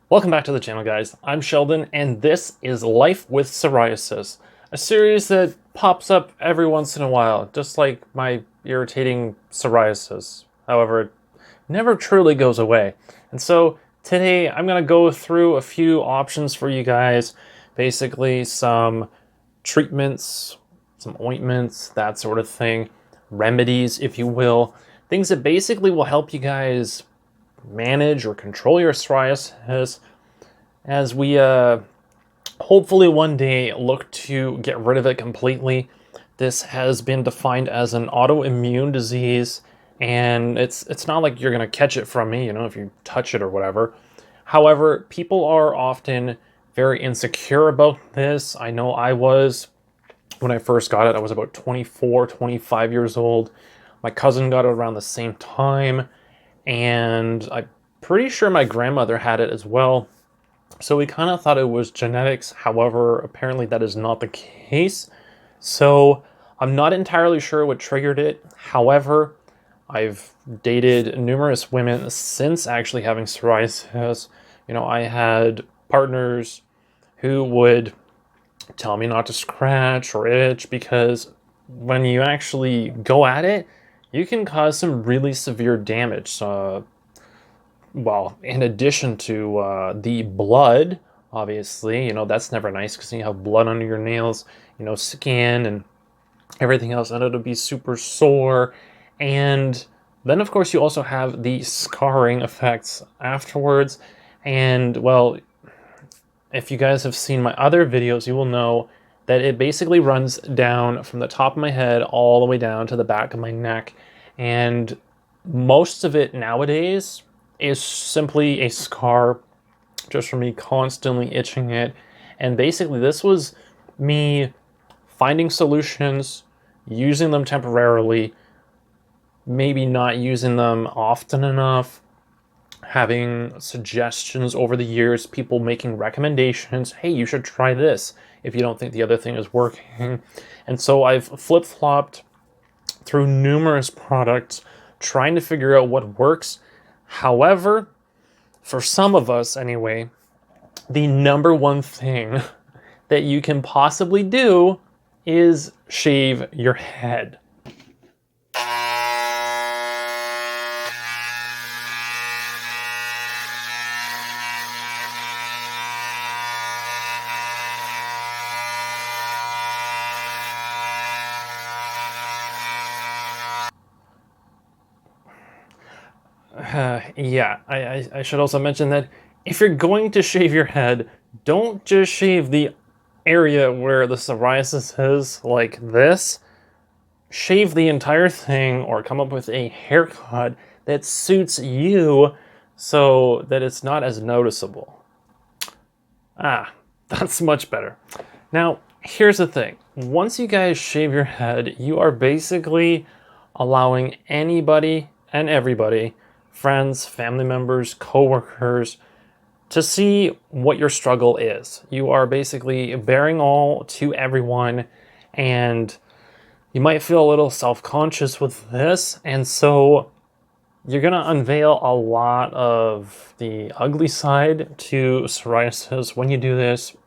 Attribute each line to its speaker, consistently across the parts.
Speaker 1: Welcome back to the channel, guys. I'm Sheldon, and this is Life with Psoriasis, a series that pops up every once in a while, just like my irritating psoriasis. However, it never truly goes away. And so today I'm going to go through a few options for you guys, basically some treatments, some ointments, that sort of thing, remedies, if you will, things that basically will help you guys manage or control your psoriasis as we hopefully one day look to get rid of it completely. This has been defined as an autoimmune disease, and it's not like you're going to catch it from me, you know, if you touch it or whatever. However, people are often very insecure about this. I know I was when I first got it. I was about 24, 25 years old. My cousin got it around the same time, and I'm pretty sure my grandmother had it as well. So we kind of thought it was genetics. However, apparently that is not the case. So I'm not entirely sure what triggered it. However, I've dated numerous women since actually having psoriasis. You know, I had partners who would tell me not to scratch or itch because when you actually go at it, you can cause some really severe damage. Well, in addition to the blood, obviously, you know, that's never nice because you have blood under your nails, you know, skin and everything else, and it'll be super sore. And then, of course, you also have the scarring effects afterwards. And, well, if you guys have seen my other videos, you will know that it basically runs down from the top of my head all the way down to the back of my neck. And most of it nowadays is simply a scar just from me constantly itching it. And basically this was me finding solutions, using them temporarily, maybe not using them often enough, having suggestions over the years, people making recommendations. Hey, you should try this if you don't think the other thing is working. And so I've flip-flopped through numerous products trying to figure out what works. However, for some of us anyway, the number one thing that you can possibly do is shave your head. Yeah, I should also mention that if you're going to shave your head, don't just shave the area where the psoriasis is like this. Shave the entire thing or come up with a haircut that suits you so that it's not as noticeable. Ah, that's much better. Now, here's the thing. Once you guys shave your head, you are basically allowing anybody and everybody, friends, family members, coworkers, to see what your struggle is. You are basically bearing all to everyone, and you might feel a little self-conscious with this, and so you're gonna unveil a lot of the ugly side to psoriasis when you do this.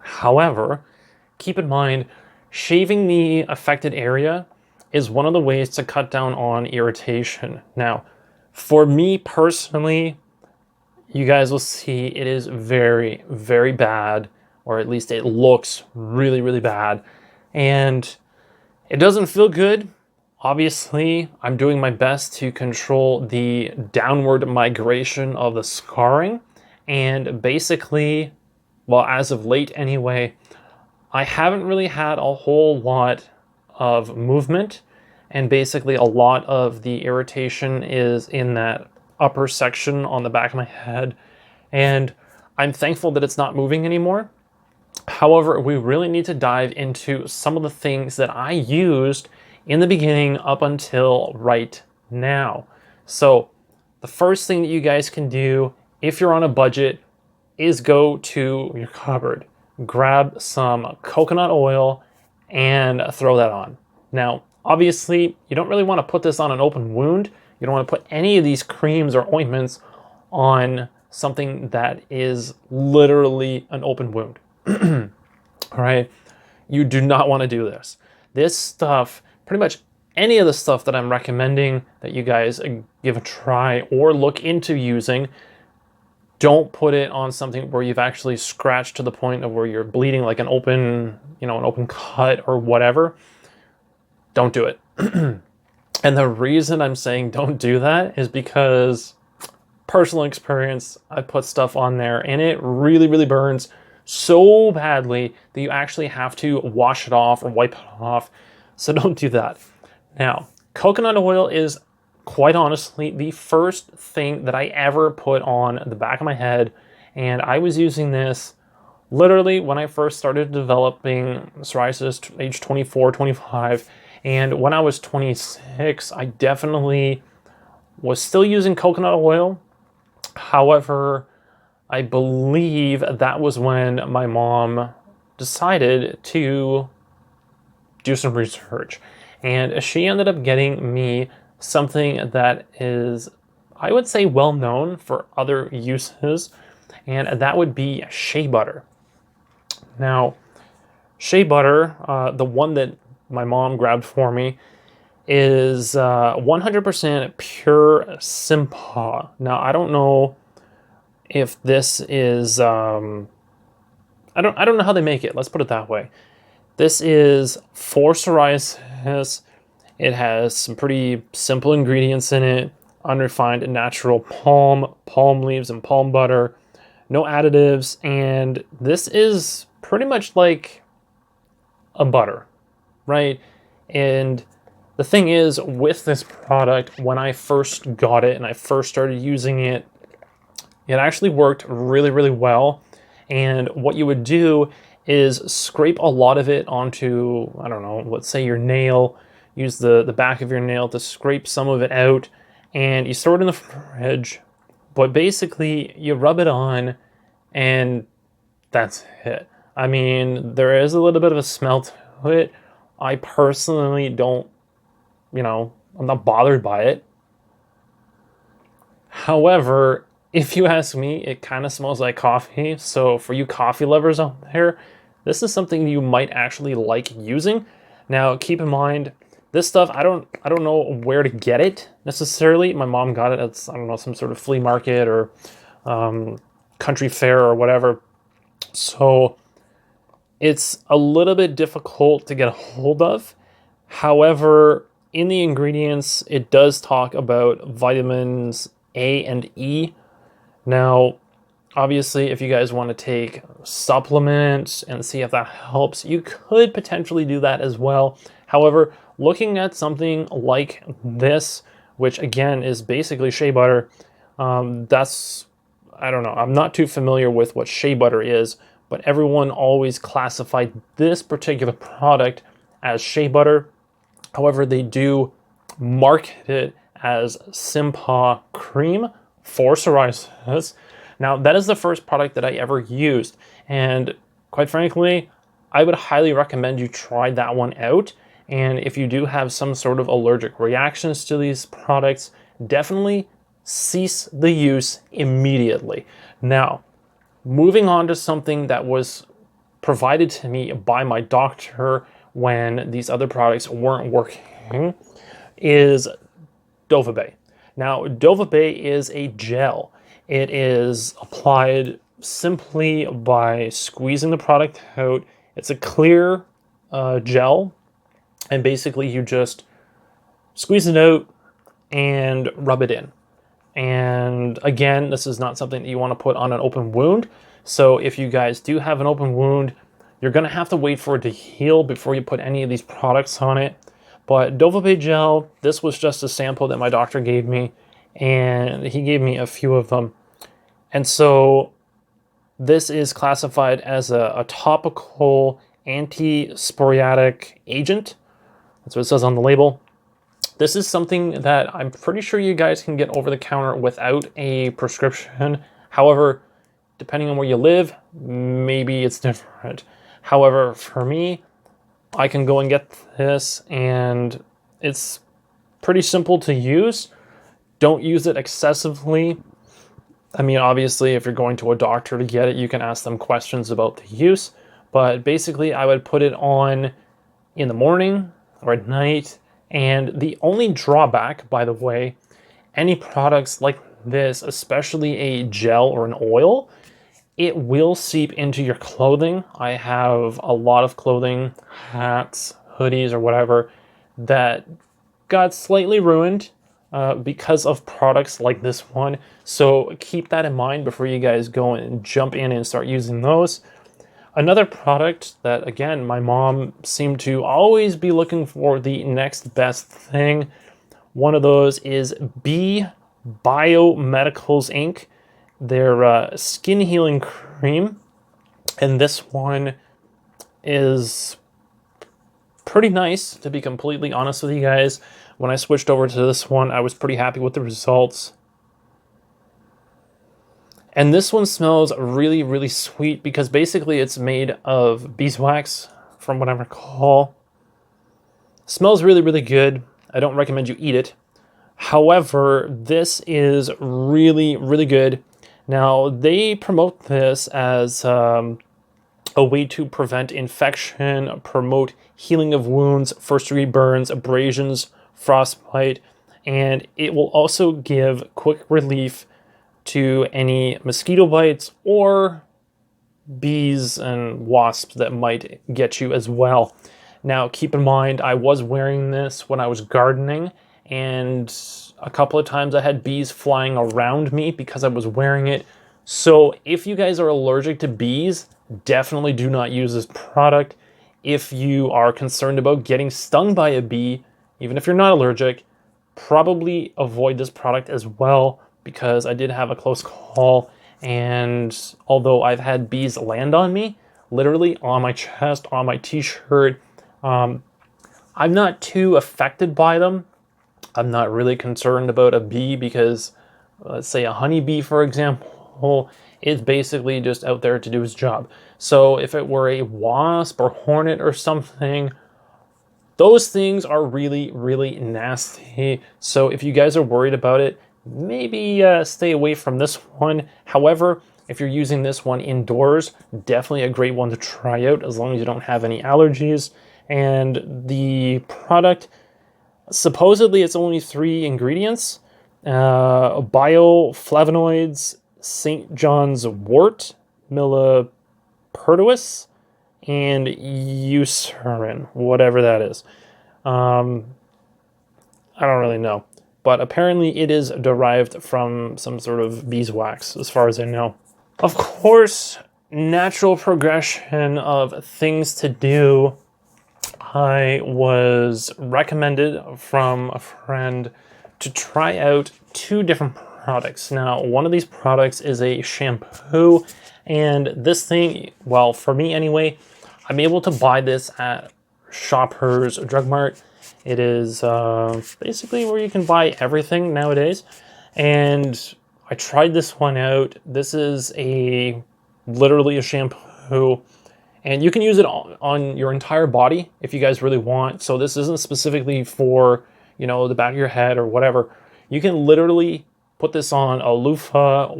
Speaker 1: However, keep in mind, shaving the affected area is one of the ways to cut down on irritation. Now, for me personally, you guys will see it is very, very bad, or at least it looks really, really bad. And it doesn't feel good. Obviously, I'm doing my best to control the downward migration of the scarring. And basically, well, as of late anyway, I haven't really had a whole lot of movement. And basically a lot of the irritation is in that upper section on the back of my head. And I'm thankful that it's not moving anymore. However, we really need to dive into some of the things that I used in the beginning up until right now. So the first thing that you guys can do if you're on a budget is go to your cupboard, grab some coconut oil and throw that on. Now, obviously, you don't really want to put this on an open wound. You don't want to put any of these creams or ointments on something that is literally an open wound. All right. You do not want to do this. This stuff, pretty much any of the stuff that I'm recommending that you guys give a try or look into using, don't put it on something where you've actually scratched to the point of where you're bleeding like an open, an open cut or whatever. Don't do it. And the reason I'm saying don't do that is because personal experience, I put stuff on there and it really, really burns so badly that you actually have to wash it off or wipe it off. So don't do that. Now, coconut oil is quite honestly the first thing that I ever put on the back of my head. And I was using this literally when I first started developing psoriasis, age 24, 25. And when I was 26, I definitely was still using coconut oil. However, I believe that was when my mom decided to do some research. And she ended up getting me something that is, I would say, well known for other uses, and that would be shea butter. Now, shea butter, the one that my mom grabbed for me, is 100% pure Simpa. Now, I don't know if this is, I don't know how they make it. Let's put it that way. This is for psoriasis. It has some pretty simple ingredients in it. Unrefined natural palm leaves, and palm butter. No additives. And this is pretty much like a butter, right? And the thing is, with this product, when I first got it and I first started using it, it actually worked really, really well. And what you would do is scrape a lot of it onto, I don't know, let's say your nail. Use the back of your nail to scrape some of it out, and you store it in the fridge. But basically, you rub it on, and that's it. I mean, there is a little bit of a smell to it. I personally don't, I'm not bothered by it. However, if you ask me, it kind of smells like coffee. So for you coffee lovers out there, this is something you might actually like using. Now, keep in mind, this stuff, I don't know where to get it necessarily. My mom got it at, I don't know, some sort of flea market or country fair or whatever. So it's a little bit difficult to get a hold of. However, in the ingredients, it does talk about vitamins A and E. Now, obviously, if you guys want to take supplements and see if that helps, you could potentially do that as well. However, looking at something like this, which again is basically shea butter, that's, I don't know, I'm not too familiar with what shea butter is, but everyone always classified this particular product as shea butter. However, they do market it as Simpa cream for psoriasis. Now, that is the first product that I ever used, and quite frankly, I would highly recommend you try that one out. And if you do have some sort of allergic reactions to these products, definitely cease the use immediately. Now, moving on to something that was provided to me by my doctor when these other products weren't working is Dova Bay. Now, Dova Bay is a gel. It is applied simply by squeezing the product out. It's a clear gel, and basically you just squeeze it out and rub it in. And again, this is not something that you want to put on an open wound. So if you guys do have an open wound, you're going to have to wait for it to heal before you put any of these products on it. But Dova Bay gel, this was just a sample that my doctor gave me, and he gave me a few of them. And so this is classified as a topical anti-psoriatic agent. That's what it says on the label. This is something that I'm pretty sure you guys can get over the counter without a prescription. However, depending on where you live, maybe it's different. However, for me, I can go and get this, and it's pretty simple to use. Don't use it excessively. I mean, obviously, if you're going to a doctor to get it, you can ask them questions about the use. But basically, I would put it on in the morning or at night. And the only drawback, by the way, any products like this, especially a gel or an oil, it will seep into your clothing. I have a lot of clothing, hats, hoodies, or whatever, that got slightly ruined because of products like this one. So keep that in mind before you guys go and jump in and start using those. Another product that, again, my mom seemed to always be looking for the next best thing. One of those is B Biomedicals Inc. Their skin healing cream. And this one is pretty nice, to be completely honest with you guys. When I switched over to this one, I was pretty happy with the results. And this one smells really, really sweet because basically it's made of beeswax, from what I recall. Smells really, really good. I don't recommend you eat it. However, this is really, really good. Now, they promote this as a way to prevent infection, promote healing of wounds, first-degree burns, abrasions, frostbite, and it will also give quick relief to any mosquito bites or bees and wasps that might get you as well. Now, keep in mind, I was wearing this when I was gardening, and a couple of times I had bees flying around me because I was wearing it. So if you guys are allergic to bees, definitely do not use this product. If you are concerned about getting stung by a bee, even if you're not allergic, probably avoid this product as well, because I did have a close call, and although I've had bees land on me, literally on my chest, on my t-shirt, I'm not too affected by them. I'm not really concerned about a bee because, let's say a honeybee, for example, is basically just out there to do his job. So if it were a wasp or hornet or something, those things are really, really nasty. So if you guys are worried about it, maybe stay away from this one. However, if you're using this one indoors, definitely a great one to try out as long as you don't have any allergies. And the product, supposedly it's only 3 ingredients. Bioflavonoids, St. John's wort, millepertuis, and eucerin, whatever that is. I don't really know. But apparently it is derived from some sort of beeswax, as far as I know. Of course, natural progression of things to do. I was recommended from a friend to try out 2 different products. Now, one of these products is a shampoo, and this thing, well, for me anyway, I'm able to buy this at Shoppers Drug Mart. It is basically where you can buy everything nowadays. And I tried this one out. This is literally a shampoo. And you can use it on your entire body if you guys really want. So this isn't specifically for, the back of your head or whatever. You can literally put this on a loofah,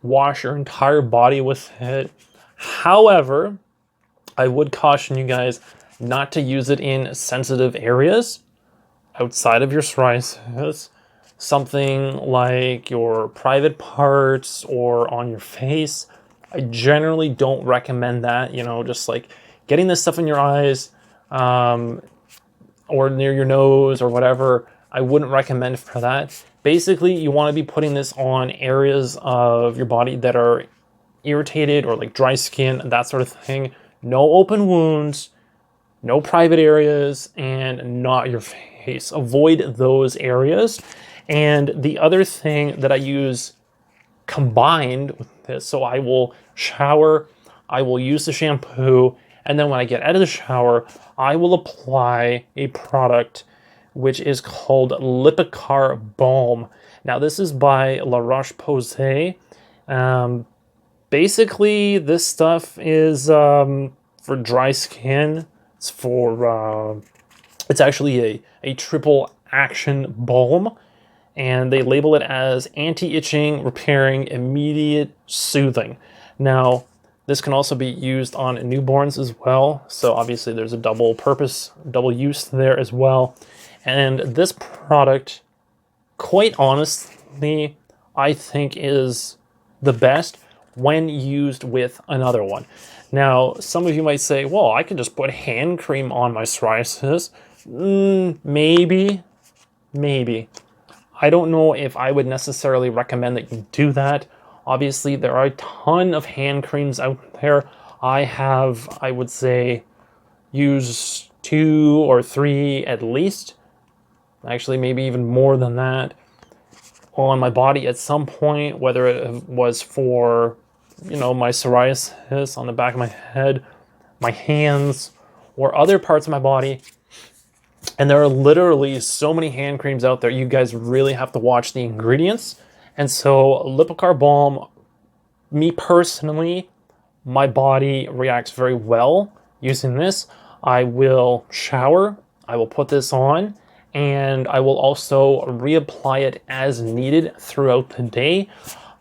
Speaker 1: wash your entire body with it. However, I would caution you guys not to use it in sensitive areas outside of your psoriasis. Something like your private parts or on your face. I generally don't recommend that, just like getting this stuff in your eyes or near your nose or whatever. I wouldn't recommend for that. Basically, you want to be putting this on areas of your body that are irritated or like dry skin, that sort of thing. No open wounds, no private areas, and not your face. Avoid those areas. And the other thing that I use combined with this, so I will shower, I will use the shampoo, and then when I get out of the shower, I will apply a product which is called Lipicar Balm. Now, this is by La Roche-Posay. Basically, this stuff is for dry skin. It's for it's actually a triple action balm, and they label it as anti-itching, repairing, immediate soothing. Now, this can also be used on newborns as well. So obviously there's a double purpose, double use there as well. And this product, quite honestly, I think is the best when used with another one. Now, some of you might say, well, I could just put hand cream on my psoriasis. Maybe. I don't know if I would necessarily recommend that you do that. Obviously, there are a ton of hand creams out there. I would say, use 2 or 3 at least. Actually, maybe even more than that on my body at some point, whether it was for, my psoriasis on the back of my head, my hands, or other parts of my body. And there are literally so many hand creams out there. You guys really have to watch the ingredients. And so Lipicar Balm, me personally, my body reacts very well using this. I will shower, I will put this on, and I will also reapply it as needed throughout the day.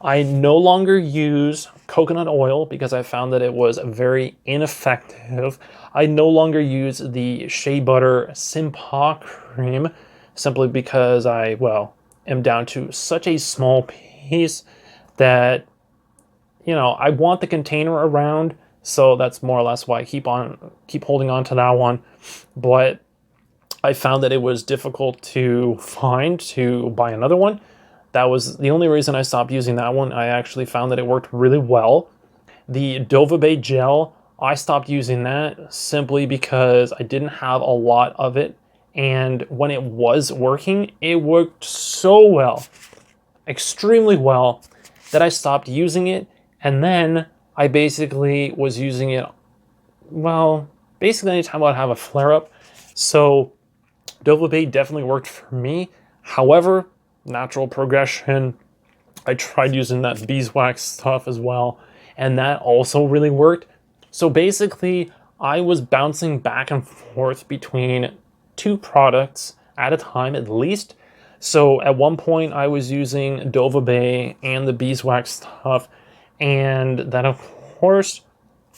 Speaker 1: I no longer use coconut oil because I found that it was very ineffective. I no longer use the Shea Butter Simpa cream simply because I am down to such a small piece that, I want the container around. So that's more or less why I keep holding on to that one. But I found that it was difficult to buy another one. That was the only reason I stopped using that one. I actually found that it worked really well. The Dova Bay gel, I stopped using that simply because I didn't have a lot of it. And when it was working, it worked so well, extremely well, that I stopped using it. And then I basically was using it, basically anytime I'd have a flare-up. So Dova Bay definitely worked for me. However, natural progression, I tried using that beeswax stuff as well, and that also really worked. So basically, I was bouncing back and forth between 2 products at a time at least. So at one point, I was using Dova Bay and the beeswax stuff, and then of course,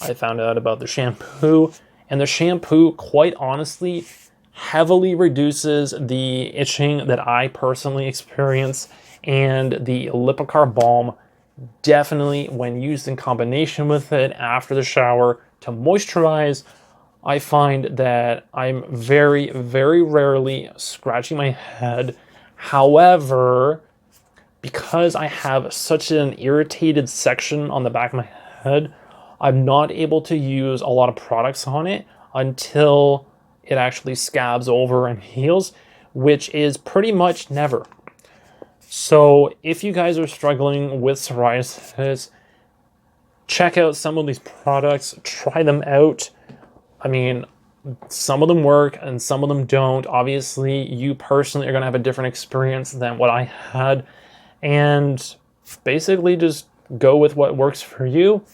Speaker 1: I found out about the shampoo, and the shampoo, quite honestly, heavily reduces the itching that I personally experience, and the Lipicar Balm definitely, when used in combination with it after the shower to moisturize, I find that I'm very, very rarely scratching my head. However, because I have such an irritated section on the back of my head, I'm not able to use a lot of products on it until it actually scabs over and heals, which is pretty much never. So if you guys are struggling with psoriasis, check out some of these products, try them out. I mean, some of them work and some of them don't. Obviously, you personally are going to have a different experience than what I had. And basically just go with what works for you.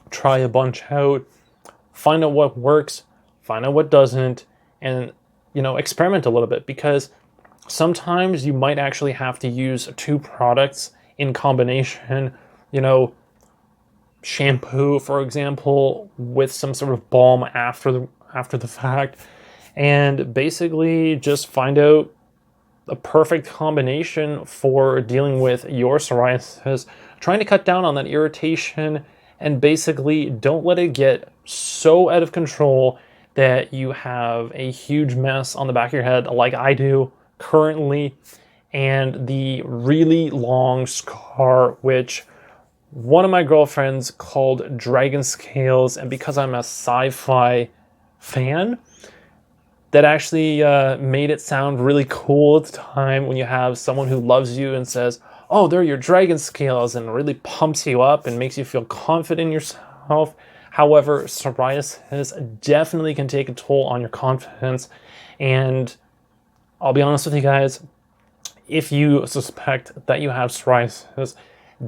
Speaker 1: Try a bunch out. Find out what works. Find out what doesn't, and experiment a little bit, because sometimes you might actually have to use 2 products in combination, shampoo, for example, with some sort of balm after the fact, and basically just find out a perfect combination for dealing with your psoriasis, trying to cut down on that irritation, and basically don't let it get so out of control that you have a huge mess on the back of your head like I do currently, and the really long scar, which one of my girlfriends called dragon scales, and because I'm a sci-fi fan, that actually made it sound really cool at the time when you have someone who loves you and says, oh, they're your dragon scales, and really pumps you up and makes you feel confident in yourself. However, psoriasis definitely can take a toll on your confidence. And I'll be honest with you guys, if you suspect that you have psoriasis,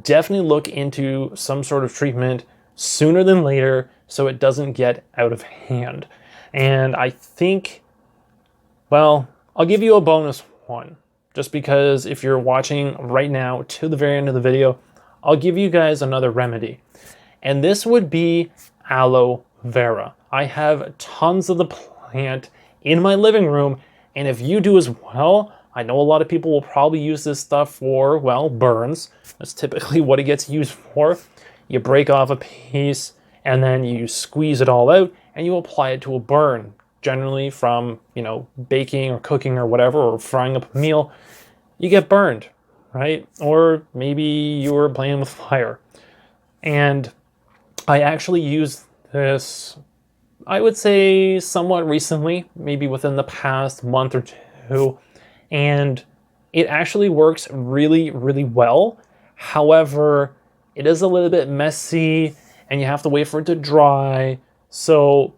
Speaker 1: definitely look into some sort of treatment sooner than later so it doesn't get out of hand. And I think, I'll give you a bonus one, just because if you're watching right now to the very end of the video, I'll give you guys another remedy. And this would be aloe vera. I have tons of the plant in my living room, and if you do as well, I know a lot of people will probably use this stuff for, well, burns. That's typically what it gets used for. You break off a piece, and then you squeeze it all out, and you apply it to a burn, generally from, you know, baking or cooking or whatever, or frying up a meal. You get burned, right? Or maybe you were playing with fire. And I actually used this, I would say, somewhat recently, maybe within the past month or two, and it actually works really, really well. However, it is a little bit messy, and you have to wait for it to dry. So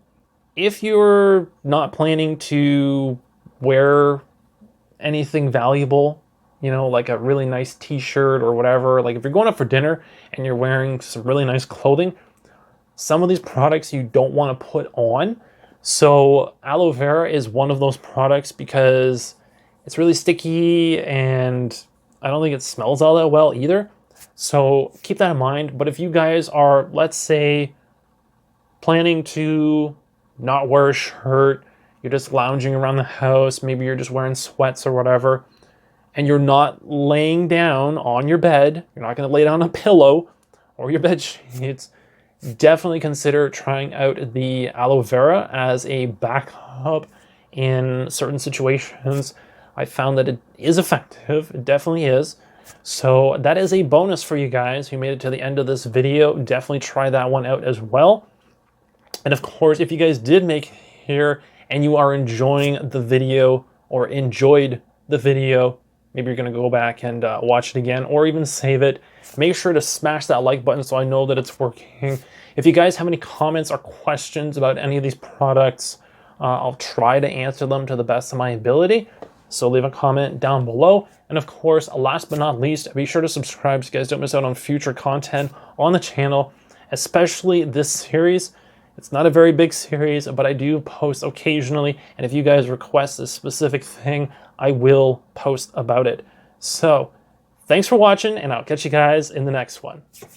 Speaker 1: if you're not planning to wear anything valuable, you know, like a really nice t-shirt or whatever, like if you're going out for dinner and you're wearing some really nice clothing, some of these products you don't want to put on. So aloe vera is one of those products because it's really sticky and I don't think it smells all that well either. So keep that in mind. But if you guys are, let's say, planning to not wear a shirt, you're just lounging around the house, maybe you're just wearing sweats or whatever, and you're not laying down on your bed, you're not going to lay down on a pillow or your bed sheets, definitely consider trying out the aloe vera as a backup in certain situations. I found that it is effective. It definitely is. So that is a bonus for you guys who made it to the end of this video. Definitely try that one out as well. And of course, if you guys did make it here and you are enjoying the video or enjoyed the video, maybe you're going to go back and watch it again or even save it. Make sure to smash that like button so I know that it's working. If you guys have any comments or questions about any of these products, I'll try to answer them to the best of my ability. So leave a comment down below. And of course, last but not least, be sure to subscribe so you guys don't miss out on future content on the channel, especially this series. It's not a very big series, but I do post occasionally. And if you guys request a specific thing, I will post about it. So thanks for watching, and I'll catch you guys in the next one.